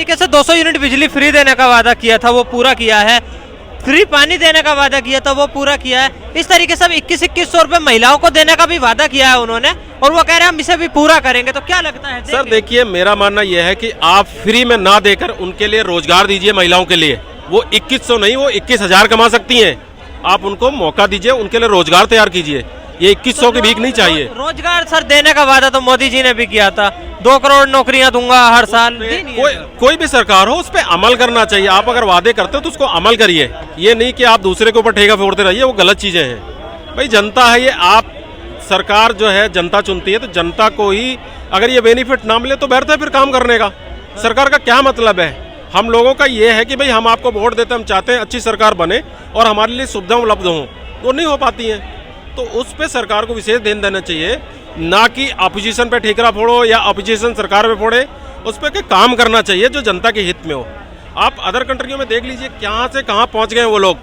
तरीके से 200 यूनिट बिजली फ्री देने का वादा किया था वो पूरा किया है, फ्री पानी देने का वादा किया था वो पूरा किया है। इस तरीके से 2100 रुपए महिलाओं को देने का भी वादा किया है उन्होंने, और वो कह रहे हैं हम इसे भी पूरा करेंगे। तो क्या लगता है? सर देखिए, मेरा मानना यह है कि आप फ्री में ना देकर उनके लिए रोजगार दीजिए। महिलाओं के लिए वो 2100 नहीं, वो 21,000 कमा सकती हैं। आप उनको मौका दीजिए, उनके लिए रोजगार तैयार कीजिए। ये 2100 की भीख नहीं चाहिए। रोजगार सर देने का वादा तो मोदी जी ने भी किया था, 2 करोड़ नौकरियां दूंगा हर साल। कोई भी सरकार हो, उस पर अमल करना चाहिए। आप अगर वादे करते हो तो उसको अमल करिए, ये नहीं कि आप दूसरे के ऊपर ठेका फोड़ते रहिए, वो गलत चीजें हैं। भाई जनता है ये, आप सरकार जो है जनता चुनती है, तो जनता को ही अगर ये बेनिफिट ना मिले तो बेहतर है फिर काम करने का। सरकार का क्या मतलब है? हम लोगों का ये है कि भाई हम आपको वोट देते, हम चाहते हैं अच्छी सरकार बने और हमारे लिए सुविधा उपलब्ध हो, तो नहीं हो पाती हैं। तो उस पे सरकार को विशेष ध्यान देना चाहिए, ना कि अपोजिशन पे ठेकरा फोड़ो या अपोजिशन सरकार पे फोड़े। उस पे के काम करना चाहिए जो जनता के हित में हो। आप अदर कंट्रियों में देख लीजिए कहाँ से कहाँ पहुँच गए वो लोग,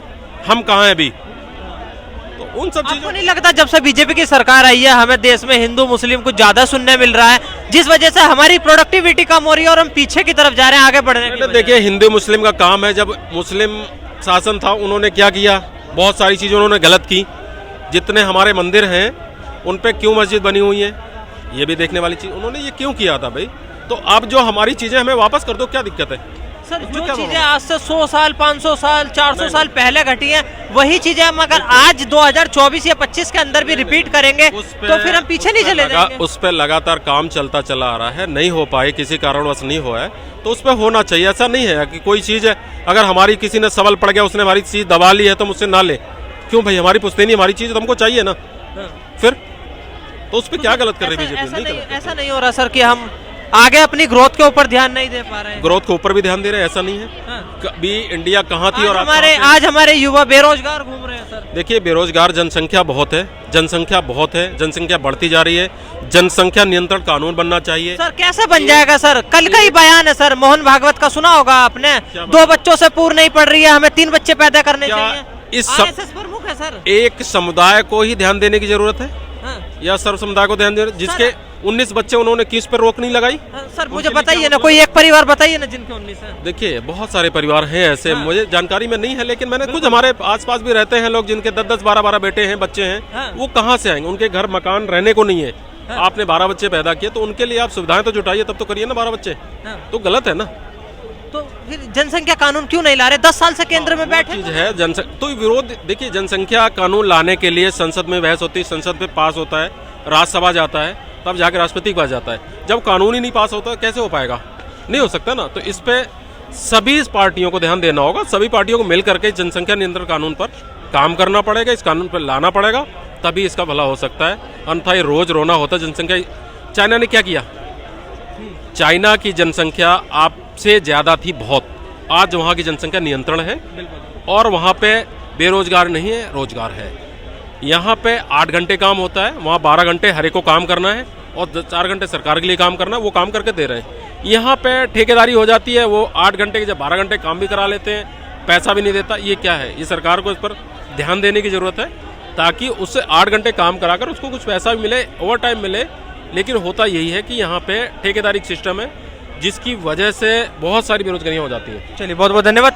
हम कहाँ हैं अभी। तो उन सब चीजों, नहीं लगता जब से बीजेपी की सरकार आई है हमें देश में हिंदू मुस्लिम कुछ ज्यादा सुनने मिल रहा है, जिस वजह से हमारी प्रोडक्टिविटी कम हो रही है और हम पीछे की तरफ जा रहे हैं आगे बढ़ने के? देखिए, हिंदू मुस्लिम का काम है। जब मुस्लिम शासन था उन्होंने क्या किया? बहुत सारी चीजें उन्होंने गलत की। जितने हमारे मंदिर हैं उन पे क्यों मस्जिद बनी हुई है, ये भी देखने वाली चीज। उन्होंने ये क्यों किया था भाई? तो अब जो हमारी चीजें हमें वापस कर दो, क्या दिक्कत है? सर जो चीजें आज से 100 साल 500 साल 400 साल पहले घटी हैं वही चीजें हम अगर आज 2024 या 25 के अंदर भी रिपीट करेंगे तो फिर हम पीछे नहीं चले जाएंगे। उस पर लगातार काम चलता चला आ रहा है, नहीं हो पाए, किसी कारणवश नहीं हुआ है, तो उस पर होना चाहिए। ऐसा नहीं है कि कोई चीज है अगर हमारी किसी ने सवाल पड़ गया, उसने हमारी चीज दबा ली है तो मुझसे ना ले। क्यों भाई? हमारी पुश्तैनी हमारी चीज तो हमको चाहिए ना। फिर तो उस पर क्या गलत कर रही बीजेपी? ऐसा नहीं हो रहा सर कि हम आगे अपनी ग्रोथ के ऊपर ध्यान नहीं दे पा रहे हैं। ग्रोथ के ऊपर भी ध्यान दे रहे हैं, ऐसा नहीं है। कभी इंडिया कहाँ थी और आज हमारे युवा बेरोजगार घूम रहे हैं सर। देखिए, बेरोजगार जनसंख्या बहुत है, जनसंख्या बहुत है, जनसंख्या बढ़ती जा रही है। जनसंख्या नियंत्रण कानून बनना चाहिए। सर कैसे बन जाएगा सर? कल का ही बयान है सर, मोहन भागवत का सुना होगा आपने, 2 बच्चों से पूर्ण नहीं पड़ रही है, हमें 3 बच्चे पैदा करने चाहिए। आरएसएस प्रमुख है सर। एक समुदाय को ही ध्यान देने की जरूरत है या सर्व समुदाय को ध्यान देने? जिसके 19 बच्चे, उन्होंने किस पर रोक नहीं लगाई? सर मुझे बताइए ना, कोई एक परिवार बताइए ना जिनके 19 है। देखिए, बहुत सारे परिवार हैं ऐसे, मुझे जानकारी में नहीं है, लेकिन मैंने कुछ हमारे आसपास भी रहते हैं लोग जिनके 10-10 12-12 बेटे हैं, बच्चे हैं। वो कहाँ से आएंगे? उनके घर मकान रहने को नहीं है। आपने 12 बच्चे पैदा किए तो उनके लिए आप सुविधाएं तो जुटाइए, तब तो करिए ना 12 बच्चे। तो गलत है ना? तो फिर जनसंख्या कानून क्यों नहीं ला रहे? 10 साल से केंद्र में बैठे चीज है तो विरोध। देखिए, जनसंख्या कानून लाने के लिए संसद में बहस होती है, संसद में पास होता है, राज्यसभा जाता है, तब जाकर राष्ट्रपति के पास जाता है। जब कानून ही नहीं पास होता कैसे हो पाएगा? नहीं हो सकता ना। तो इस पे सभी पार्टियों को ध्यान देना होगा, सभी पार्टियों को मिल करके जनसंख्या नियंत्रण कानून पर काम करना पड़ेगा, इस कानून पर लाना पड़ेगा, तभी इसका भला हो सकता है। अन्यथा ये रोज रोना होता। जनसंख्या, चाइना ने क्या किया? चाइना की जनसंख्या आपसे ज्यादा थी बहुत, आज वहाँ की जनसंख्या नियंत्रण है और वहाँ पे बेरोजगार नहीं है, रोजगार है। यहाँ पे 8 घंटे काम होता है, वहाँ 12 घंटे हर एक को काम करना है और 4 घंटे सरकार के लिए काम करना है, वो काम करके दे रहे हैं। यहाँ पे ठेकेदारी हो जाती है, वो 8 घंटे के जब 12 घंटे काम भी करा लेते हैं, पैसा भी नहीं देता। ये क्या है? ये सरकार को इस पर ध्यान देने की जरूरत है, ताकि उससे 8 घंटे काम कराकर उसको कुछ पैसा भी मिले, ओवर टाइम मिले। लेकिन होता यही है कि यहाँ पे ठेकेदारी सिस्टम है, जिसकी वजह से बहुत सारी बेरोजगारियाँ हो जाती है। चलिए, बहुत बहुत धन्यवाद।